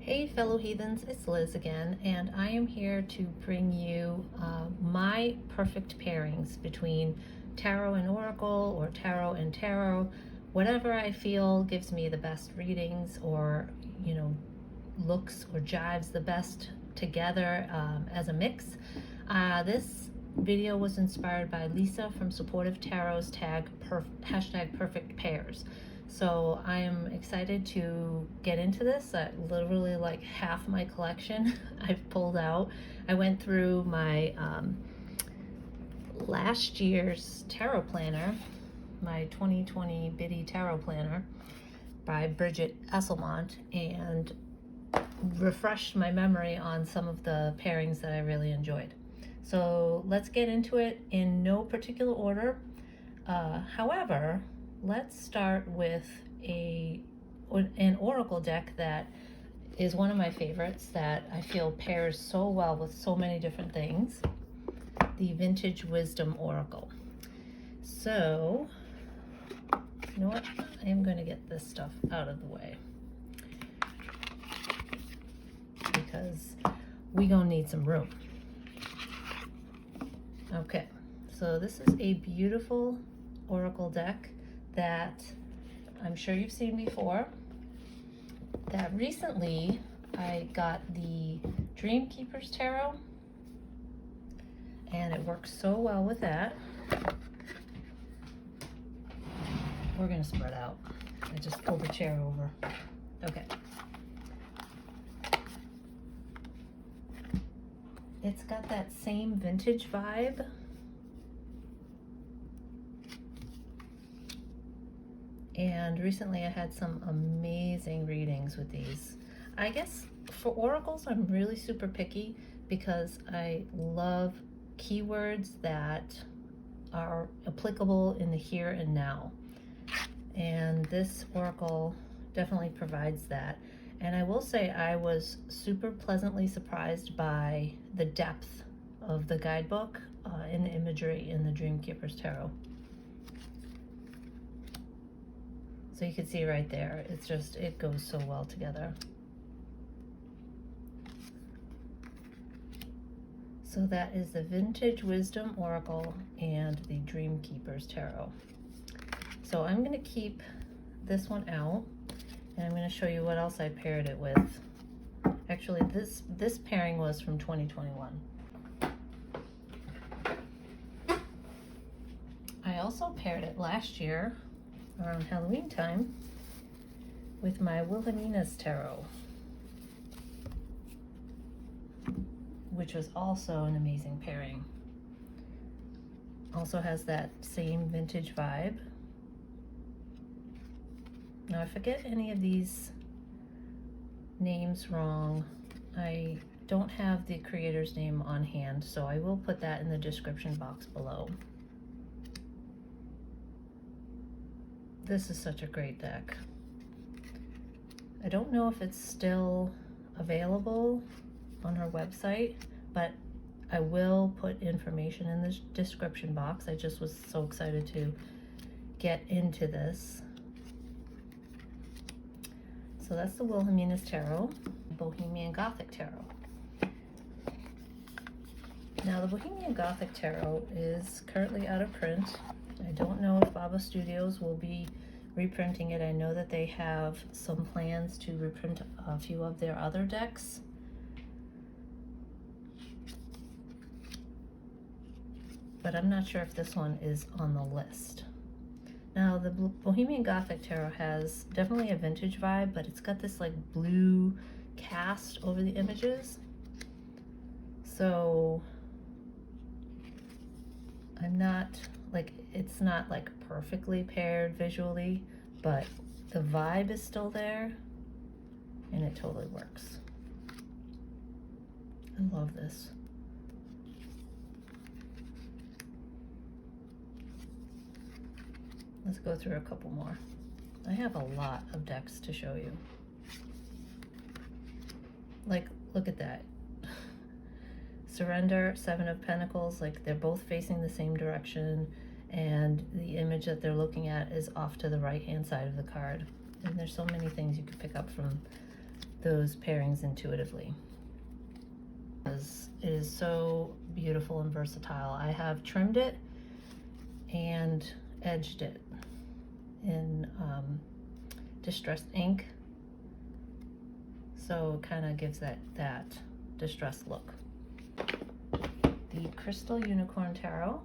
Hey fellow heathens, it's Liz again, and I am here to bring you my perfect pairings between tarot and oracle or tarot and tarot, whatever I feel gives me the best readings or, looks or jives the best together as a mix. This video was inspired by Lisa from Supportive Tarot's hashtag perfect pairs. So I am excited to get into this. Literally like half my collection I've pulled out. I went through my last year's tarot planner, my 2020 Biddy Tarot Planner by Bridget Esselmont, and refreshed my memory on some of the pairings that I really enjoyed. So let's get into it in no particular order. However, let's start with an oracle deck that is one of my favorites that I feel pairs so well with so many different things, the Vintage Wisdom Oracle. So, you know what? I am going to get this stuff out of the way because we're going to need some room. Okay, so this is a beautiful oracle deck that I'm sure you've seen before. That recently I got the Dreamkeepers Tarot, and it works so well with that. We're gonna spread out. I just pulled the chair over. Okay. It's got that same vintage vibe. And recently I had some amazing readings with these. I guess for oracles, I'm really super picky because I love keywords that are applicable in the here and now. And this oracle definitely provides that. And I will say I was super pleasantly surprised by the depth of the guidebook in the imagery in the Dreamkeepers Tarot. So you can see right there, it goes so well together. So that is the Vintage Wisdom Oracle and the Dreamkeepers Tarot. So I'm gonna keep this one out, and I'm gonna show you what else I paired it with. Actually, this pairing was from 2021. I also paired it last year around Halloween time with my Llewellyn Tarot, which was also an amazing pairing. Also has that same vintage vibe. Now, if I get any of these names wrong, I don't have the creator's name on hand, so I will put that in the description box below. This is such a great deck. I don't know if it's still available on her website, but I will put information in the description box. I just was so excited to get into this. So that's the Bohemian Tarot, Bohemian Gothic Tarot. Now the Bohemian Gothic Tarot is currently out of print. I don't know if Baba Studios will be reprinting it. I know that they have some plans to reprint a few of their other decks. But I'm not sure if this one is on the list. Now the Bohemian Gothic Tarot has definitely a vintage vibe, but it's got this like blue cast over the images. So it's not like perfectly paired visually, but the vibe is still there and it totally works. I love this. Let's go through a couple more. I have a lot of decks to show you. Like, look at that. Surrender, Seven of Pentacles, like they're both facing the same direction, and the image that they're looking at is off to the right hand side of the card. And there's so many things you could pick up from those pairings intuitively. It is so beautiful and versatile. I have trimmed it and edged it in distressed ink, so it kind of gives that distressed look. The Crystal Unicorn Tarot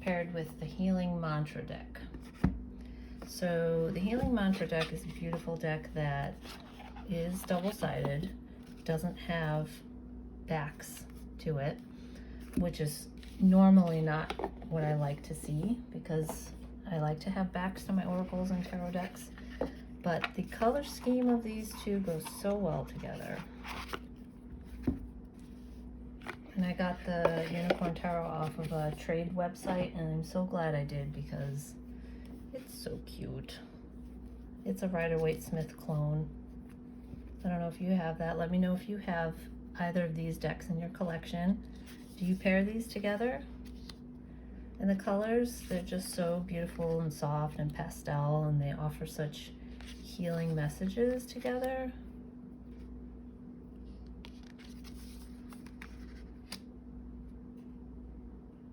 paired with the Healing Mantra deck. So the Healing Mantra deck is a beautiful deck that is double-sided, doesn't have backs to it, which is normally not what I like to see, because I like to have backs to my oracles and tarot decks, but the color scheme of these two goes so well together. And I got the Unicorn Tarot off of a trade website, and I'm so glad I did because it's so cute. It's a Rider-Waite-Smith clone. I don't know if you have that. Let me know if you have either of these decks in your collection. Do you pair these together? And the colors, they're just so beautiful and soft and pastel, and they offer such healing messages together.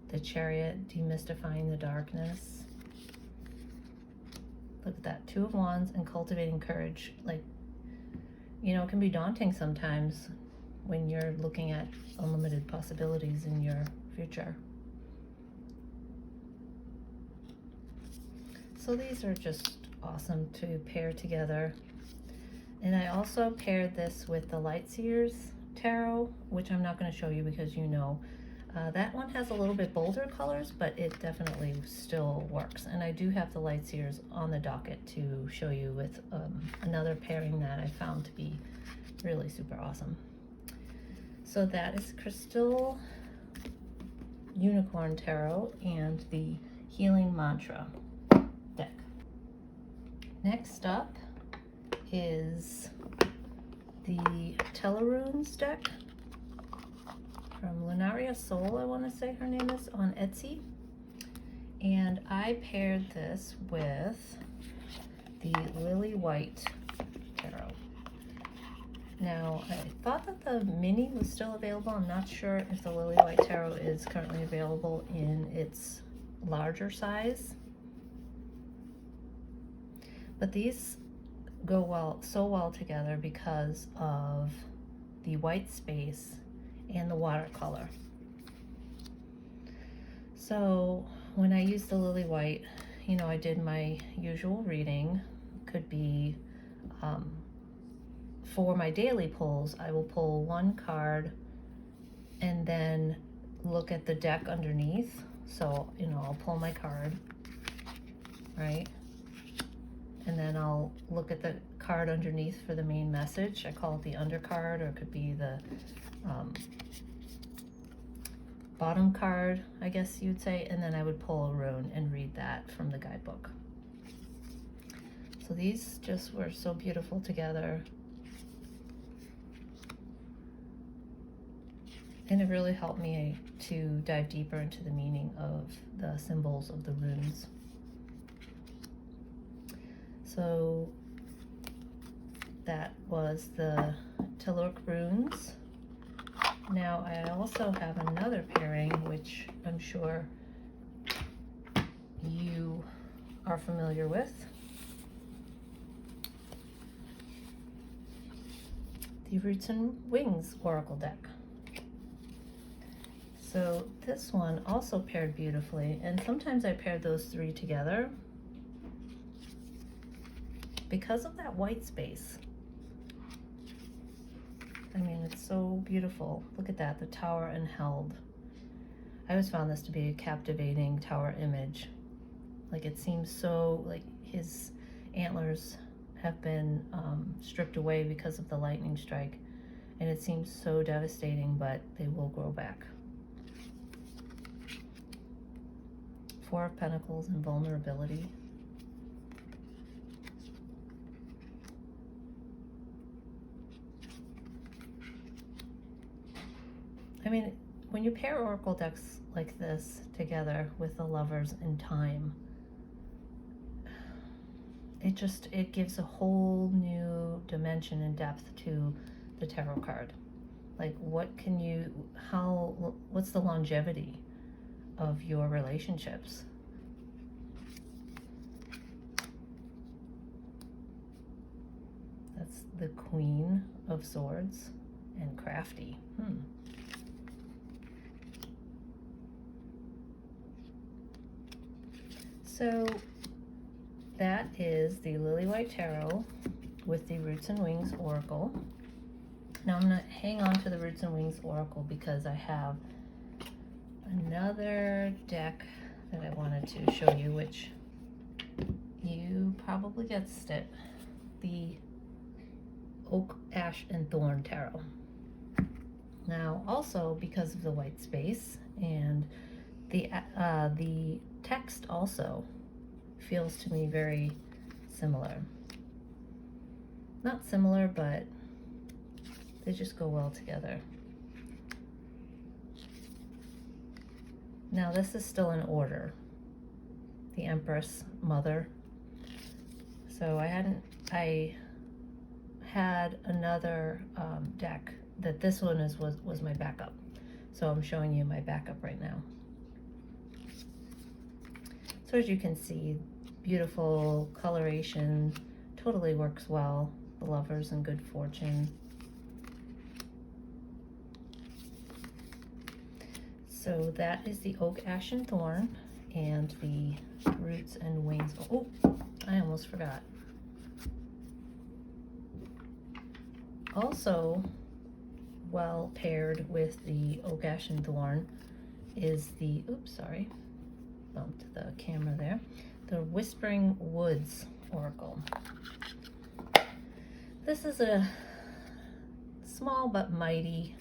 The Chariot, demystifying the darkness. Look at that, Two of Wands and cultivating courage. Like, you know, it can be daunting sometimes when you're looking at unlimited possibilities in your future. So these are just awesome to pair together. And I also paired this with the Lightseers Tarot, which I'm not going to show you because you know. That one has a little bit bolder colors, but it definitely still works. And I do have the Lightseers on the docket to show you with another pairing that I found to be really super awesome. So that is Crystal Unicorn Tarot and the Healing Mantra deck. Next up is the Tellaroons deck from Lunaria Soul, I want to say her name is, on Etsy. And I paired this with the Lily White Tarot. Now, I thought that the mini was still available. I'm not sure if the Lily White Tarot is currently available in its larger size. But these go so well together because of the white space and the watercolor. So when I used the Lily White, you know, I did my usual reading. Could be for my daily pulls, I will pull one card and then look at the deck underneath. So, you know, I'll pull my card, right? And then I'll look at the card underneath for the main message. I call it the undercard, or it could be the bottom card, I guess you'd say, and then I would pull a rune and read that from the guidebook. So these just were so beautiful together. And it really helped me to dive deeper into the meaning of the symbols of the runes. So that was the Tellaroons runes. Now I also have another pairing, which I'm sure you are familiar with. The Roots and Wings Oracle deck. So this one also paired beautifully, and sometimes I paired those three together because of that white space. I mean, it's so beautiful. Look at that, the Tower and Held. I always found this to be a captivating tower image. Like, it seems so, like his antlers have been stripped away because of the lightning strike, and it seems so devastating, but they will grow back. Four of Pentacles and vulnerability. I mean, when you pair oracle decks like this together with the Lovers in Time, it gives a whole new dimension and depth to the tarot card. Like, what's the longevity of your relationships? That's the Queen of Swords and crafty. So that is the Lily White Tarot with the Roots and Wings Oracle. Now I'm going to hang on to the Roots and Wings Oracle because I have another deck that I wanted to show you, which you probably guessed it, the Oak, Ash, and Thorn Tarot. Now also, because of the white space and the text also feels to me very similar. Not similar, but they just go well together. Now this is still in order. The Empress Mother. So I had another deck that this one was my backup. So I'm showing you my backup right now. So as you can see, beautiful coloration, totally works well. The Lovers and Good Fortune. So that is the Oak, Ash, and Thorn, and the Roots and Wings. Oh, I almost forgot. Also, well paired with the Oak, Ash, and Thorn is the, oops, sorry, bumped the camera there, the Whispering Woods Oracle. This is a small but mighty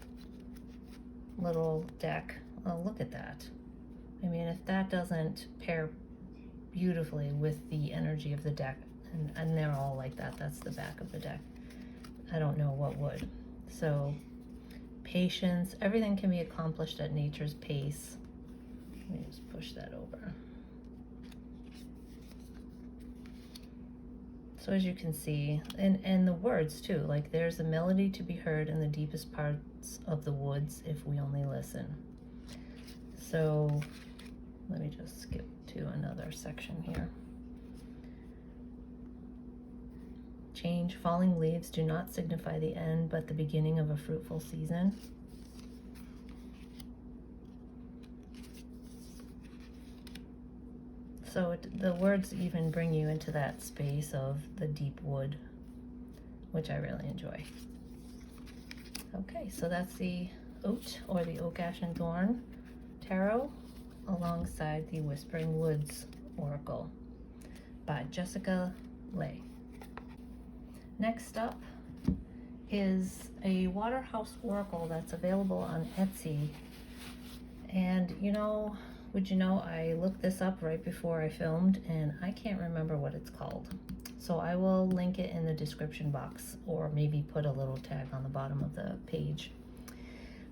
little deck. Oh, look at that. I mean, if that doesn't pair beautifully with the energy of the deck, and they're all like that, that's the back of the deck, I don't know what would. So, patience, everything can be accomplished at nature's pace. Let me just push that over. So as you can see, and the words too, like there's a melody to be heard in the deepest parts of the woods if we only listen. So let me just skip to another section here. Change, falling leaves do not signify the end, but the beginning of a fruitful season. So the words even bring you into that space of the deep wood, which I really enjoy. Okay, so that's the Oat, or the Oak, Ash, and Thorn Tarot, alongside the Whispering Woods Oracle by Jessica Lay. Next up is a Waterhouse Oracle that's available on Etsy. And you know, would you know, I looked this up right before I filmed and I can't remember what it's called. So I will link it in the description box, or maybe put a little tag on the bottom of the page.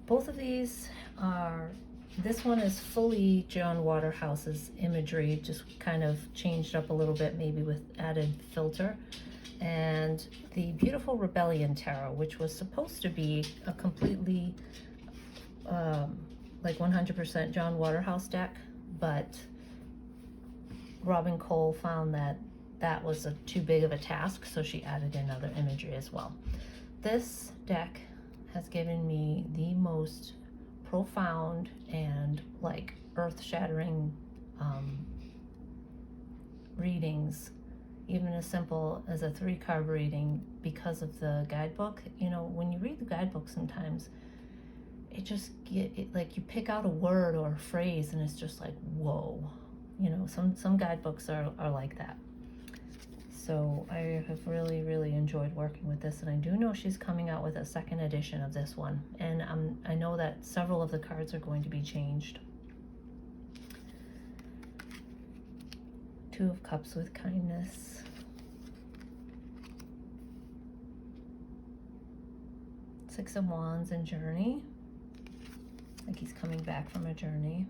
Both of these are, this one is fully John Waterhouse's imagery, just kind of changed up a little bit, maybe with added filter. And the Beautiful Rebellion Tarot, which was supposed to be a completely like 100% John Waterhouse deck, but Robin Cole found that that was too big of a task, so she added in other imagery as well. This deck has given me the most profound and like earth-shattering readings, even as simple as a 3-card reading, because of the guidebook. You know, when you read the guidebook sometimes, it just like you pick out a word or a phrase and it's just like, whoa. You know, some guidebooks are like that. So I have really, really enjoyed working with this, and I do know she's coming out with a second edition of this one, and I know that several of the cards are going to be changed. 2 of Cups with Kindness. Six of Wands and Journey. Like he's coming back from a journey.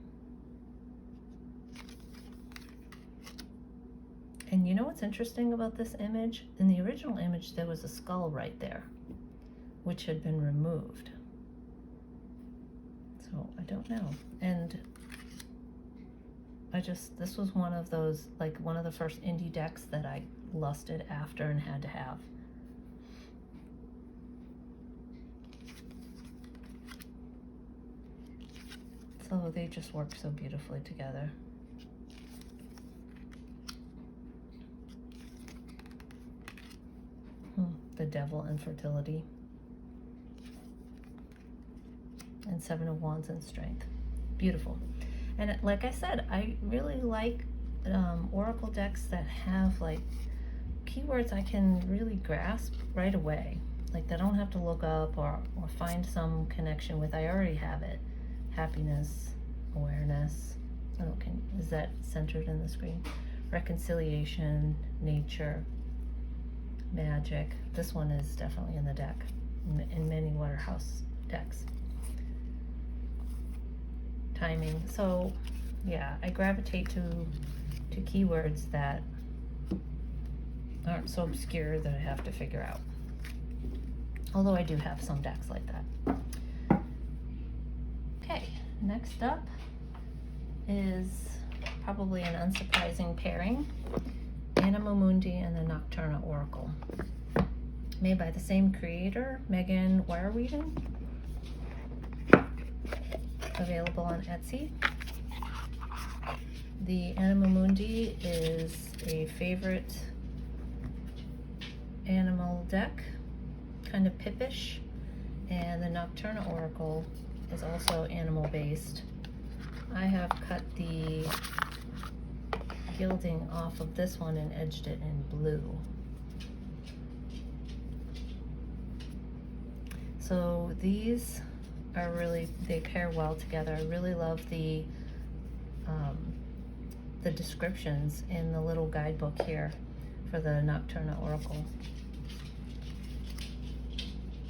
And you know what's interesting about this image? In the original image, there was a skull right there, which had been removed. So I don't know. And this was one of those, like one of the first indie decks that I lusted after and had to have. So they just work so beautifully together. The Devil and Fertility. And Seven of Wands and Strength. Beautiful. And like I said, I really like oracle decks that have like keywords I can really grasp right away. Like they don't have to look up or find some connection with. I already have it. Happiness, awareness. Oh, is that centered in the screen? Reconciliation, nature, magic. This one is definitely in the deck, in many Waterhouse decks. Timing. So yeah, I gravitate to keywords that aren't so obscure that I have to figure out. Although I do have some decks like that. Okay, next up is probably an unsurprising pairing. Animamundi and the Nocturna Oracle. Made by the same creator, Megan Weyerweden. Available on Etsy. The Animamundi is a favorite animal deck, kind of pippish, and the Nocturna Oracle is also animal based. I have cut the gilding off of this one and edged it in blue. So these are really, they pair well together. I really love the descriptions in the little guidebook here for the Nocturna Oracle.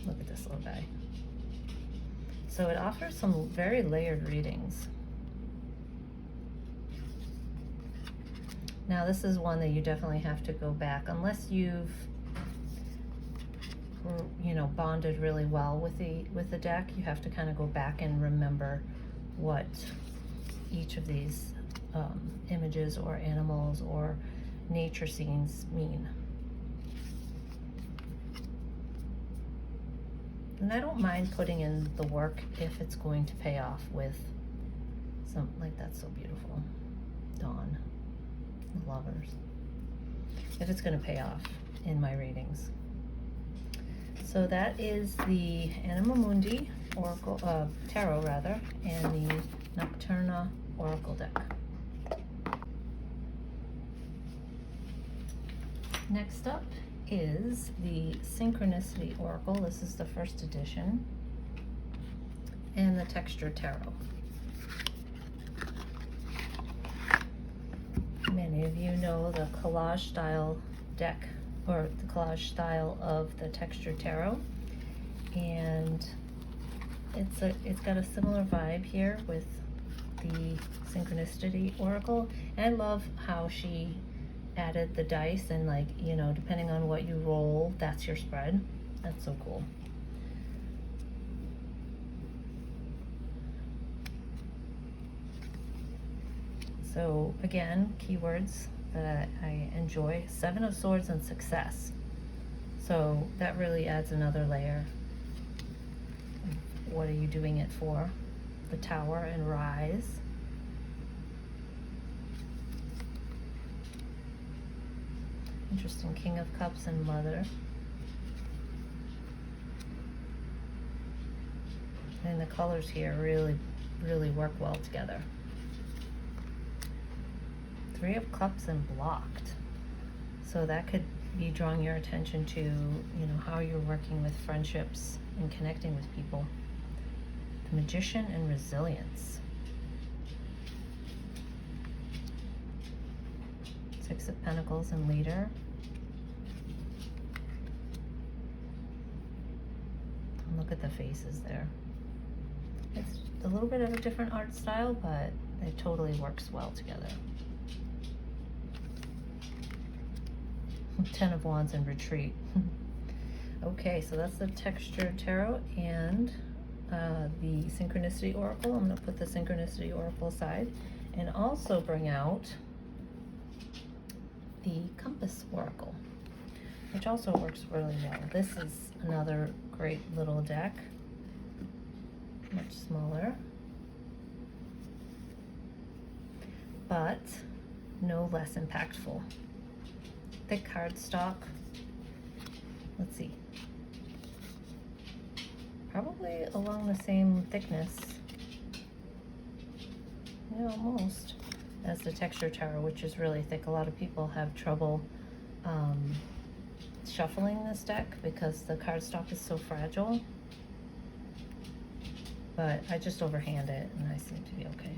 Look at this little guy. So it offers some very layered readings. Now this is one that you definitely have to go back, unless you've, you know, bonded really well with the deck. You have to kind of go back and remember what each of these images or animals or nature scenes mean. And I don't mind putting in the work if it's going to pay off with some, like that's so beautiful. Dawn, the Lovers. If it's going to pay off in my readings. So that is the Animamundi Oracle, Tarot rather, and the Nocturna Oracle deck. Next up is the Synchronicity Oracle. This is the first edition. And the Texture Tarot. Many of you know the collage style deck, or the collage style of the Texture Tarot. And it's got a similar vibe here with the Synchronicity Oracle. And I love how she added the dice, and like, you know, depending on what you roll, that's your spread. That's so cool. So again, keywords that I enjoy: Seven of Swords and Success. So that really adds another layer. What are you doing it for? The Tower and Rise. Interesting. King of Cups and Mother. And the colors here really work well together. Three of Cups and Blocked. So that could be drawing your attention to, you know, how you're working with friendships and connecting with people. The Magician and Resilience. Six of Pentacles and Leader. And look at the faces there. It's a little bit of a different art style, but it totally works well together. Ten of Wands and Retreat. Okay, so that's the Texture Tarot and the Synchronicity Oracle. I'm going to put the Synchronicity Oracle aside and also bring out the Compass Oracle, which also works really well. This is another great little deck, much smaller, but no less impactful. Thick cardstock. Let's see. Probably along the same thickness, yeah, almost, as the Texture Tarot, which is really thick. A lot of people have trouble shuffling this deck because the cardstock is so fragile. But I just overhand it and I seem to be okay.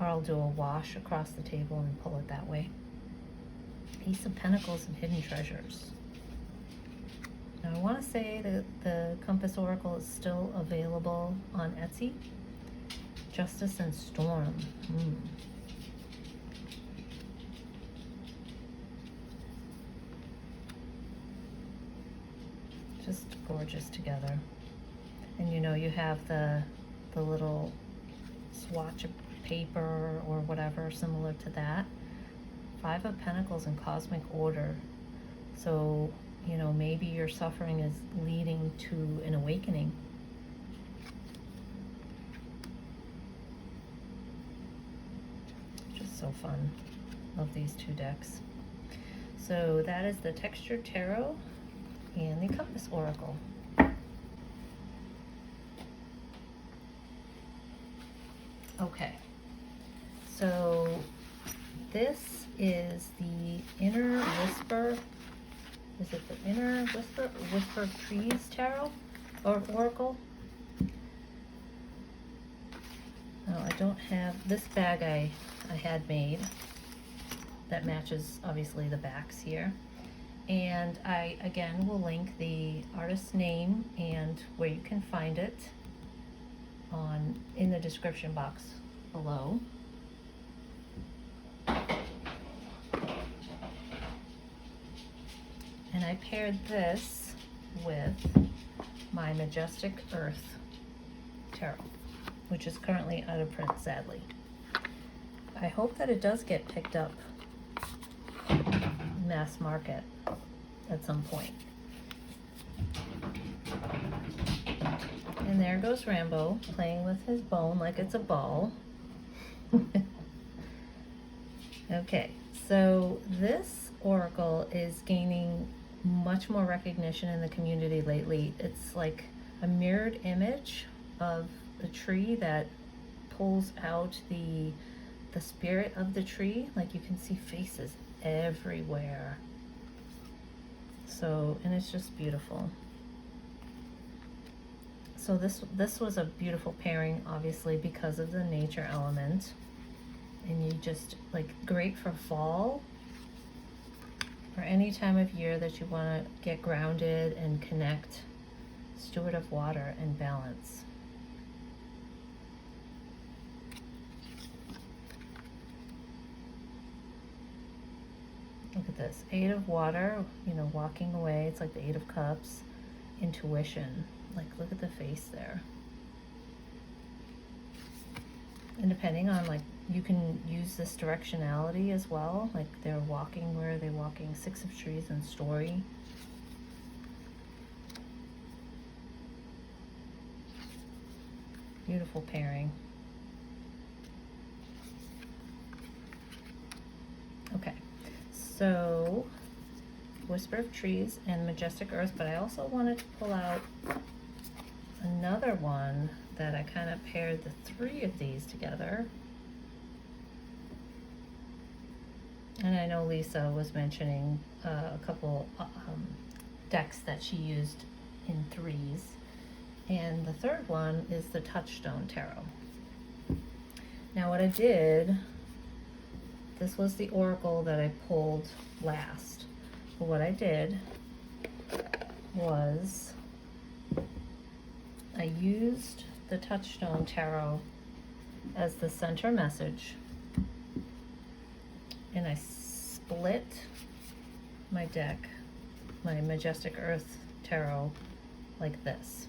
Or I'll do a wash across the table and pull it that way. Ace of Pentacles and Hidden Treasures. Now I want to say that the Compass Oracle is still available on Etsy. Justice and Storm. Just gorgeous together. And you know, you have the little swatch of paper or whatever similar to that. Five of Pentacles in Cosmic Order. So, you know, maybe your suffering is leading to an awakening. Just so fun. Love these two decks. So that is the Texture Tarot and the Compass Oracle. Okay, so this is the Inner Whisper. Is it the Inner Whisper? Whisper of Trees Tarot or Oracle? No, I don't have this bag. I had made that matches obviously the backs here, and I again will link the artist's name and where you can find it in the description box below. And I paired this with my Majestic Earth Tarot, which is currently out of print, sadly. I hope that it does get picked up mass market at some point. And there goes Rambo playing with his bone like it's a ball. Okay, so this oracle is gaining much more recognition in the community lately. It's like a mirrored image of the tree that pulls out the spirit of the tree. Like you can see faces everywhere. So, and it's just beautiful. So this was a beautiful pairing, obviously, because of the nature element. And you just, like, great for fall or any time of year that you want to get grounded and connect. Steward of water and balance. Look at this. Eight of water, you know, walking away. It's like the Eight of Cups. Intuition. Like, look at the face there. And depending on, like, you can use this directionality as well. Like, they're walking, where are they walking? Six of Trees and Story. Beautiful pairing. Okay, so Whisper of Trees and Majestic Earth, but I also wanted to pull out another one that I kind of paired the three of these together. And I know Lisa was mentioning a couple decks that she used in threes. And the third one is the Touchstone Tarot. Now what I did, this was the oracle that I pulled last. But what I did was I used the Touchstone Tarot as the center message, and I split my deck, my Majestic Earth Tarot, like this.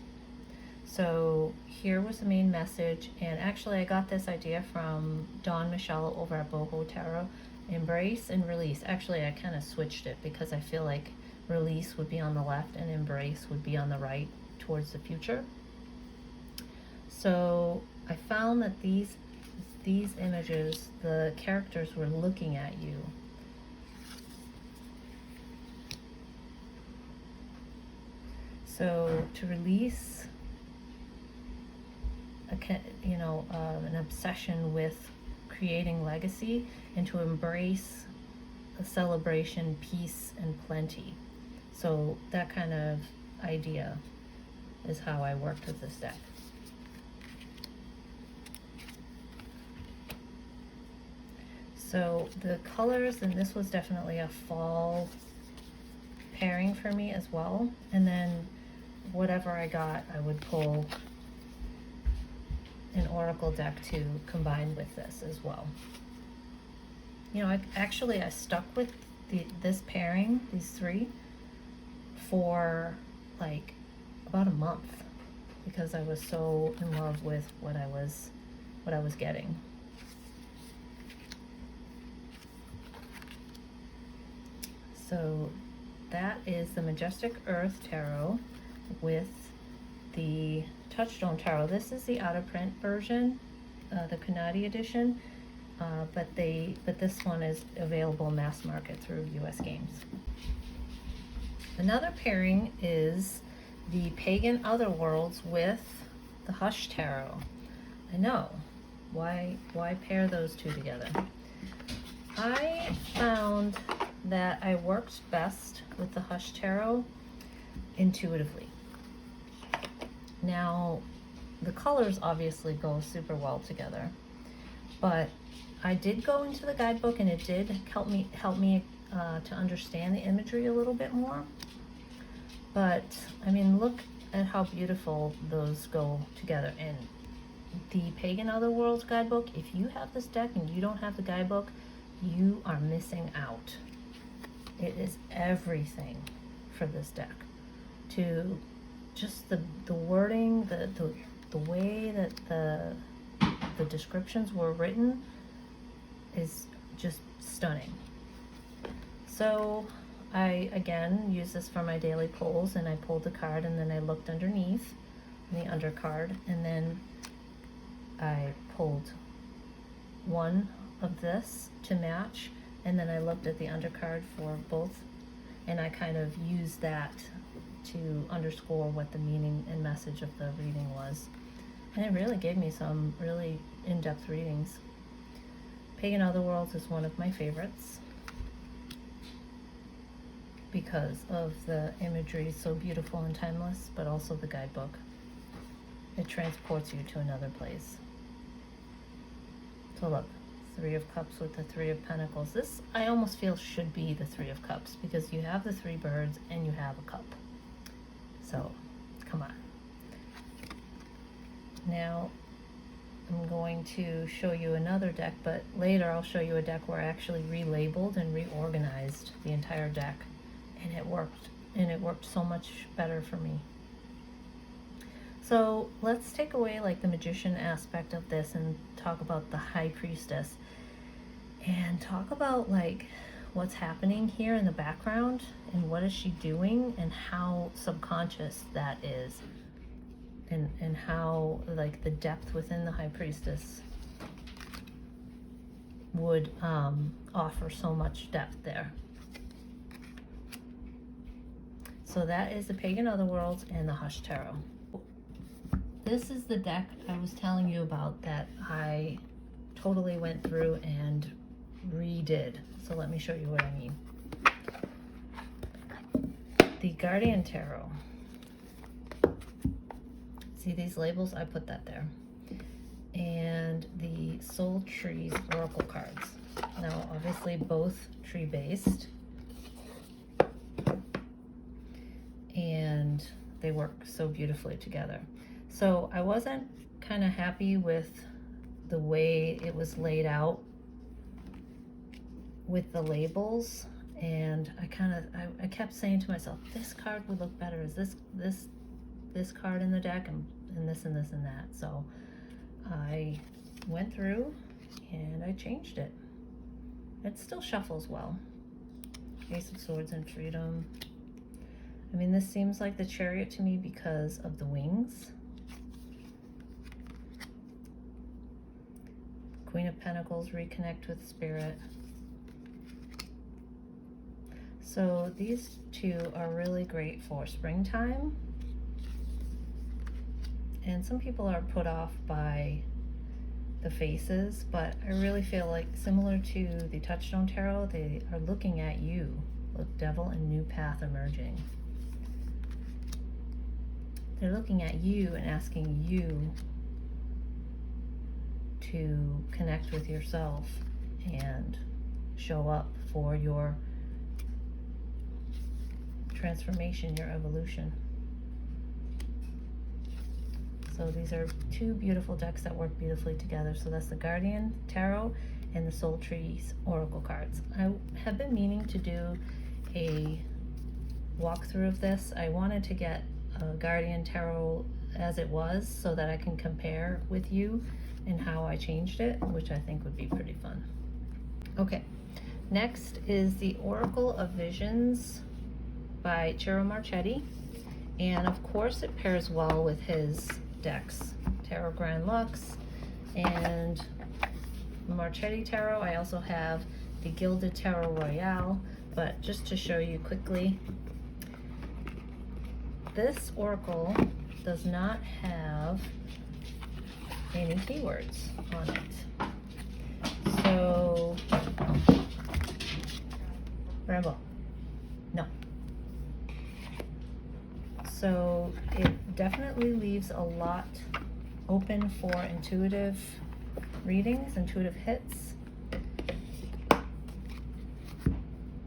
So here was the main message, and actually I got this idea from Dawn Michelle over at Boho Tarot. Embrace and release. Actually, I kind of switched it because I feel like release would be on the left and embrace would be on the right, towards the future. So I found that these images, the characters were looking at you. So to release an obsession with creating legacy, and to embrace a celebration, peace, and plenty. So that kind of idea is how I worked with this deck. So the colors, and this was definitely a fall pairing for me as well. And then whatever I got, I would pull an oracle deck to combine with this as well. You know, I stuck with this pairing, these three, for like about a month because I was so in love with what I was getting. So that is the Majestic Earth Tarot with the Touchstone Tarot. This is the out of print version, the Kanadi edition, but this one is available mass market through US Games. Another pairing is the Pagan Otherworlds with the Hush Tarot. I know, why pair those two together? I found that I worked best with the Hush Tarot intuitively. Now, the colors obviously go super well together, but I did go into the guidebook and it did help me to understand the imagery a little bit more. But I mean, look at how beautiful those go together. And the Pagan Otherworlds guidebook, if you have this deck and you don't have the guidebook, you are missing out. It is everything for this deck. To just the wording, the way that the descriptions were written is just stunning. So I again used this for my daily pulls, and I pulled the card and then I looked underneath in the undercard, and then I pulled one of this to match, and then I looked at the undercard for both, and I kind of used that to underscore what the meaning and message of the reading was. And it really gave me some really in-depth readings. Pagan Otherworlds is one of my favorites because of the imagery, so beautiful and timeless, but also the guidebook. It transports you to another place. So look, Three of Cups with the Three of Pentacles. This, I almost feel, should be the Three of Cups because you have the three birds and you have a cup. So, come on. Now, I'm going to show you another deck, but later I'll show you a deck where I actually relabeled and reorganized the entire deck, and it worked. And it worked so much better for me. So let's take away like the magician aspect of this and talk about the High Priestess, and talk about like what's happening here in the background and what is she doing and how subconscious that is, and how like the depth within the High Priestess would offer so much depth there. So that is the Pagan Otherworlds and the Hush Tarot. This is the deck I was telling you about that I totally went through and redid. So let me show you what I mean. The Guardian Tarot. See these labels? I put that there. And the Soul Trees Oracle cards. Now, obviously both tree-based. And they work so beautifully together. So I wasn't kind of happy with the way it was laid out with the labels, And I kept saying to myself, this card would look better as this card in the deck, and this and this and that. So I went through and I changed it. It still shuffles well. Ace of Swords and Freedom. I mean, this seems like the Chariot to me because of the wings. Queen of Pentacles, reconnect with Spirit. So these two are really great for springtime. And some people are put off by the faces, but I really feel like, similar to the Touchstone Tarot, they are looking at you. Look, Devil and New Path emerging. They're looking at you and asking you to connect with yourself and show up for your transformation, your evolution. So these are two beautiful decks that work beautifully together. So that's the Guardian Tarot and the Soul Trees Oracle cards. I have been meaning to do a walkthrough of this. I wanted to get a Guardian Tarot as it was so that I can compare with you and how I changed it, which I think would be pretty fun. Okay, next is the Oracle of Visions by Ciro Marchetti. And of course it pairs well with his decks, Tarot Grand Lux and Marchetti Tarot. I also have the Gilded Tarot Royale, but just to show you quickly, this Oracle does not have any keywords on it. So, Rambo, no. So it definitely leaves a lot open for intuitive readings, intuitive hits.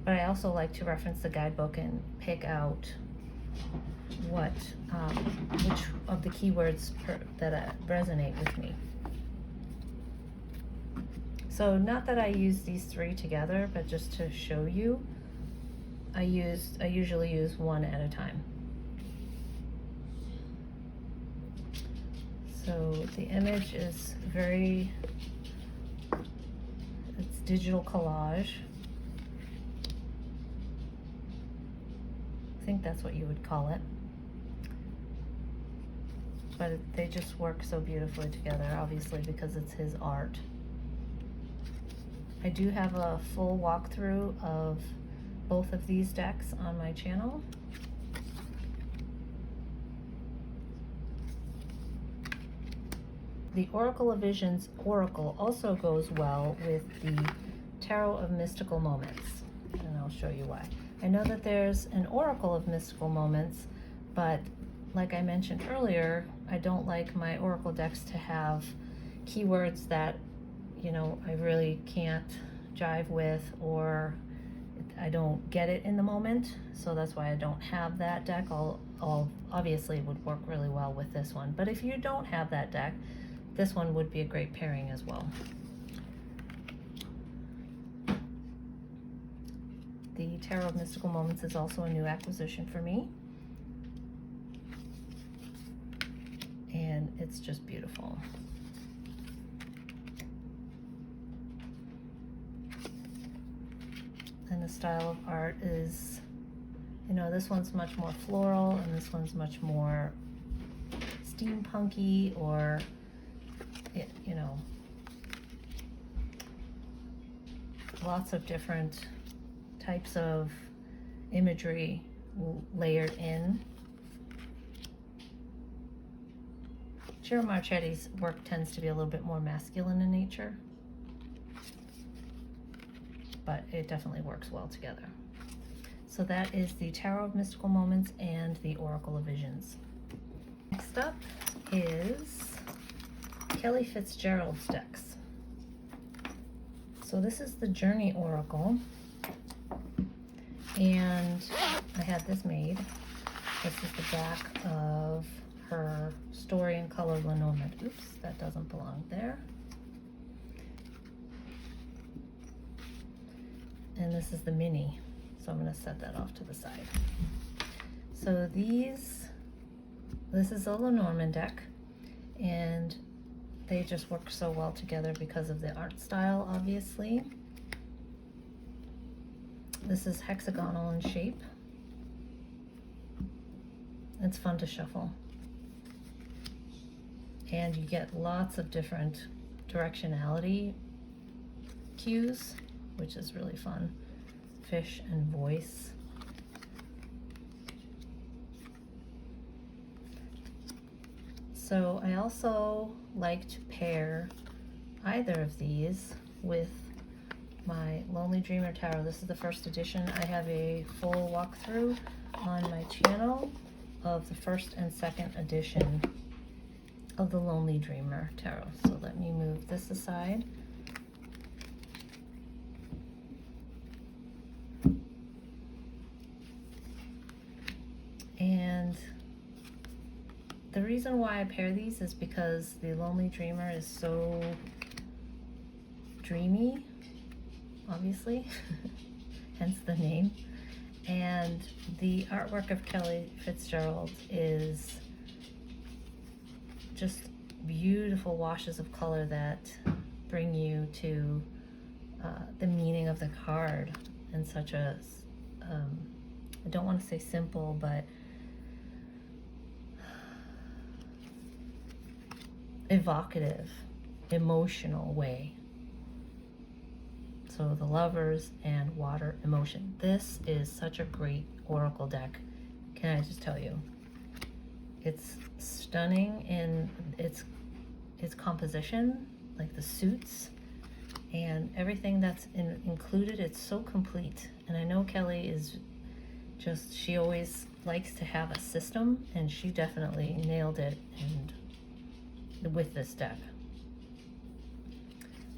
But I also like to reference the guidebook and pick out what, which of the keywords that resonate with me. So not that I use these three together, but just to show you, I usually use one at a time. So the image is it's digital collage. I think that's what you would call it. But they just work so beautifully together, obviously, because it's his art. I do have a full walkthrough of both of these decks on my channel. The Oracle of Visions Oracle also goes well with the Tarot of Mystical Moments, and I'll show you why. I know that there's an Oracle of Mystical Moments, but like I mentioned earlier, I don't like my Oracle decks to have keywords that, you know, I really can't jive with, or I don't get it in the moment. So that's why I don't have that deck. Obviously would work really well with this one. But if you don't have that deck, this one would be a great pairing as well. The Tarot of Mystical Moments is also a new acquisition for me. And it's just beautiful. And the style of art is, you know, this one's much more floral and this one's much more steampunky, or, you know, lots of different types of imagery layered in. Ciro Marchetti's work tends to be a little bit more masculine in nature, but it definitely works well together. So that is the Tarot of Mystical Moments and the Oracle of Visions. Next up is Kelly Fitzgerald's decks. So this is the Journey Oracle, and I had this made. This is the back of her Story in Color Lenormand. Oops, that doesn't belong there. And this is the mini. So I'm going to set that off to the side. So this is a Lenormand deck, and they just work so well together because of the art style, obviously. This is hexagonal in shape. It's fun to shuffle. And you get lots of different directionality cues, which is really fun. Fish and voice. So I also like to pair either of these with my Lonely Dreamer Tarot. This is the first edition. I have a full walkthrough on my channel of the first and second edition of the Lonely Dreamer Tarot. So let me move this aside. And the reason why I pair these is because the Lonely Dreamer is so dreamy, obviously, hence the name. And the artwork of Kelly Fitzgerald is just beautiful washes of color that bring you to the meaning of the card in such a, I don't want to say simple, but evocative, emotional way. So the Lovers and Water Emotion. This is such a great oracle deck. Can I just tell you? It's stunning in its composition, like the suits and everything that's included. It's so complete. And I know Kelly is just, she always likes to have a system, and she definitely nailed it with this deck.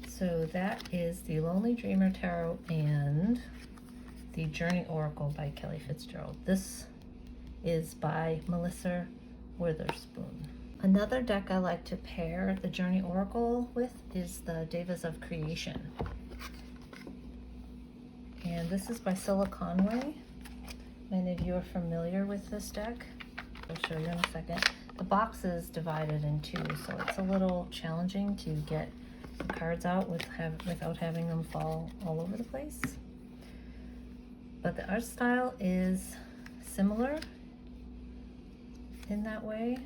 So that is the Lonely Dreamer Tarot and the Journey Oracle by Kelly Fitzgerald. This is by Melissa Witherspoon. Another deck I like to pair the Journey Oracle with is the Devas of Creation. And this is by Scylla Conway. Many of you are familiar with this deck. I'll show you in a second. The box is divided in two, so it's a little challenging to get the cards out without having them fall all over the place. But the art style is similar in that way.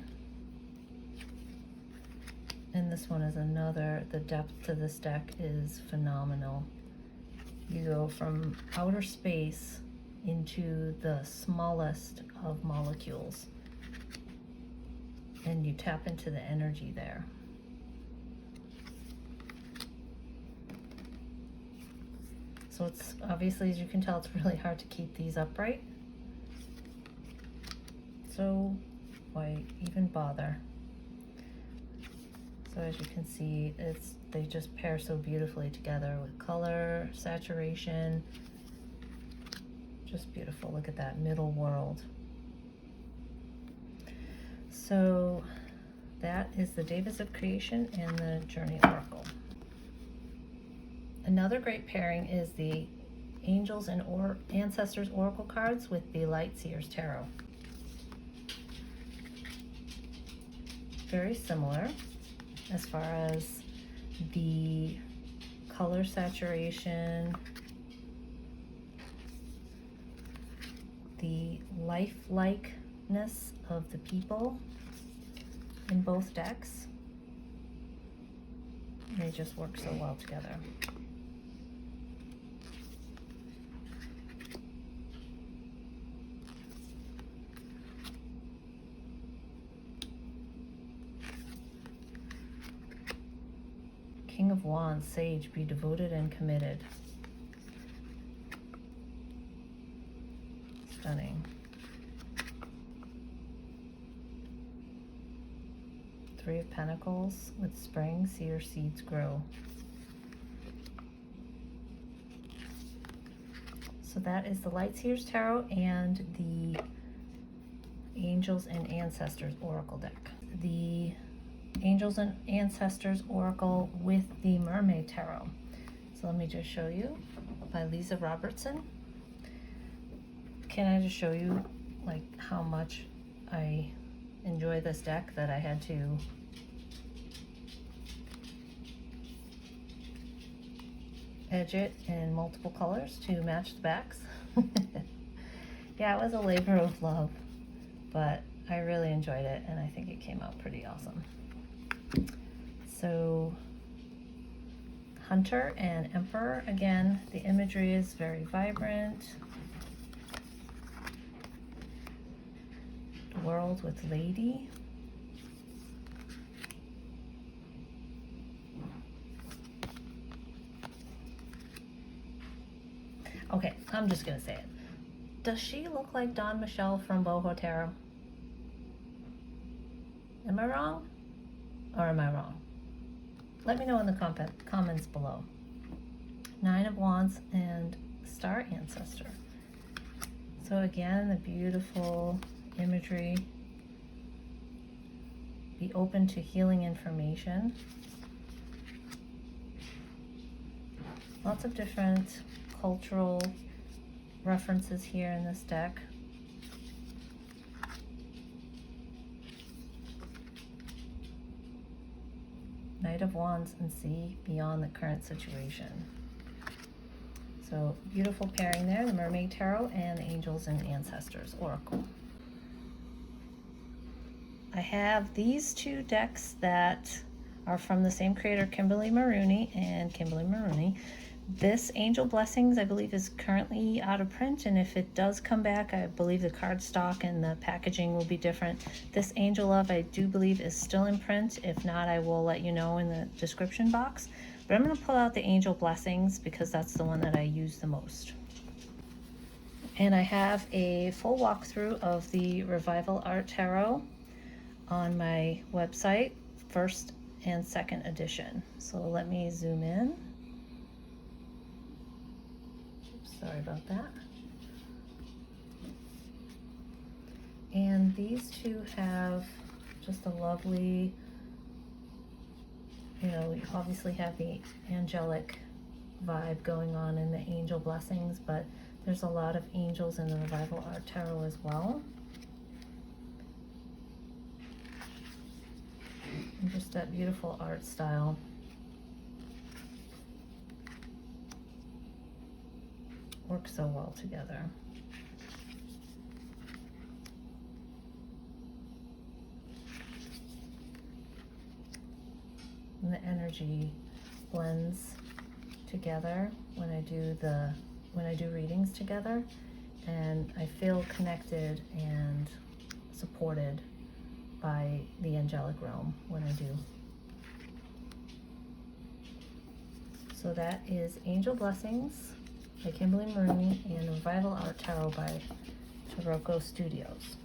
And this one is another, the depth to this deck is phenomenal. You go from outer space into the smallest of molecules, and you tap into the energy there. So it's obviously, as you can tell, it's really hard to keep these upright. So why even bother? So as you can see, they just pair so beautifully together with color, saturation. Just beautiful. Look at that middle world. So that is the Devas of Creation and the Journey Oracle. Another great pairing is the Angels and Ancestors Oracle cards with the Lightseers Tarot. Very similar as far as the color saturation, the lifelikeness of the people in both decks. They just work so well together. King of Wands, Sage, be devoted and committed. Stunning. Three of Pentacles with Spring, see your seeds grow. So that is the Lightseers Tarot and the Angels and Ancestors Oracle deck. The Angels and Ancestors Oracle with the Mermaid Tarot. So let me just show you, by Lisa Robertson. can I just show you like how much I enjoy this deck that I had to edge it in multiple colors to match the backs. Yeah, it was a labor of love, but I really enjoyed it and I think it came out pretty awesome. So Hunter and Emperor, again, the imagery is very vibrant. World with Lady. Okay, I'm just gonna say it. Does she look like Dawn Michelle from Bohemian Tarot? Am I wrong? Or am I wrong? Let me know in the comments below. Nine of Wands and Star Ancestor. So again, the beautiful imagery. Be open to healing information. Lots of different cultural references here in this deck. Knight of Wands and see beyond the current situation. So beautiful pairing there, the Mermaid Tarot and the Angels and Ancestors Oracle. I have these two decks that are from the same creator, Kimberly Maroney and Kimberly Maroney. This Angel Blessings, I believe, is currently out of print, and if it does come back, I believe the cardstock and the packaging will be different. This Angel Love, I do believe, is still in print. If not, I will let you know in the description box. But I'm going to pull out the Angel Blessings because that's the one that I use the most. And I have a full walkthrough of the Revival Art Tarot on my website, first and second edition. So let me zoom in. Sorry about that. And these two have just a lovely, you know, you obviously have the angelic vibe going on in the Angel Blessings, but there's a lot of angels in the Revival Art Tarot as well. And just that beautiful art style. Work so well together. And the energy blends together when I do readings together, and I feel connected and supported by the angelic realm when I do. So that is Angel Blessings by Kimberly Maroney and Revival Art Tarot by Tarot Studios.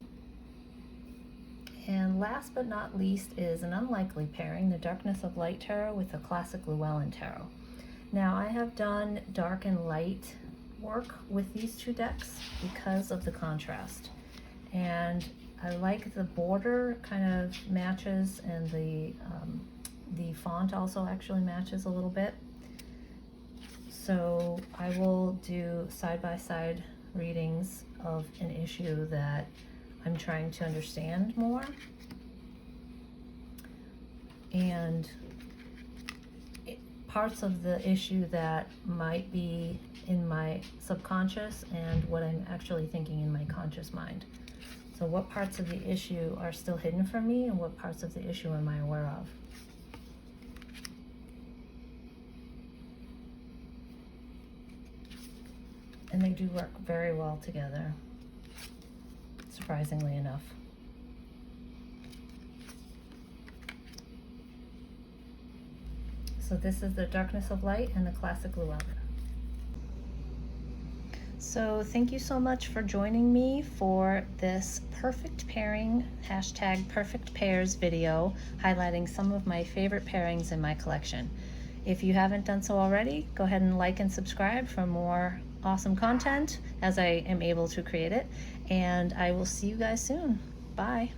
And last but not least is an unlikely pairing, the Darkness of Light Tarot with the classic Llewellyn Tarot. Now I have done dark and light work with these two decks because of the contrast. And I like the border kind of matches, and the font also actually matches a little bit. So I will do side-by-side readings of an issue that I'm trying to understand more, and parts of the issue that might be in my subconscious and what I'm actually thinking in my conscious mind. So what parts of the issue are still hidden from me, and what parts of the issue am I aware of? And they do work very well together, surprisingly enough. So this is the Darkness of Light and the classic Llewellyn. So thank you so much for joining me for this perfect pairing, #perfect pairs video, highlighting some of my favorite pairings in my collection. If you haven't done so already, go ahead and like and subscribe for more awesome content as I am able to create it. And I will see you guys soon. Bye.